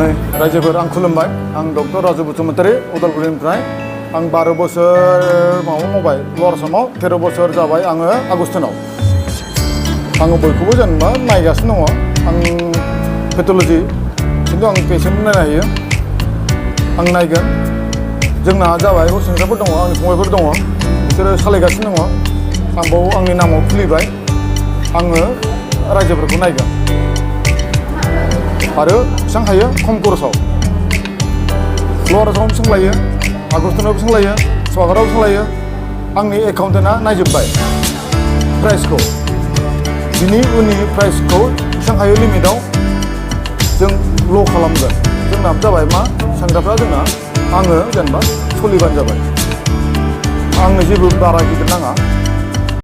नै रायजोफोर आं खुलुमबाय आं डक्टर राजु बसुमतारी उदालगुरिनिफ्राय आं 12 बोसोर मावबाय लवार आसामाव 13 बोसोर जाबाय आङो आगस्टिनाव आङो बयखौबो जेनेबा नायगासिनो दङ आं पेथलजि खिन्थु आं पेसेन्ट नायनो हायो आं नायगोन जोंना जाबाय सेंग्राफोर दङ आंनि फंबायफोर दङ बिसोरो सालायगासिनो दङ आं बाव आंनि नामाव खुलिबाय आङो रायजोफोरखौ नायगोन आरो बेसेबां हायो खम खरसाव लवार आसामाव बेसेबां लायो आगस्टिनाव बेसेबां लायो स्वागताव बेसेबां लायो आंनि एकाउन्टेन्टआ नायजोब्बाय प्राइसखौ बिनि उननि प्राइसखौ बेसेबां हायो लिमिटआव जों ल' खालामगोन जोंना जाबाय मा सेंग्राफ्रा जोंना आङो जेनेबा सोलिबानो जाबाय आंनो जेबो बारा गिदिर नाङा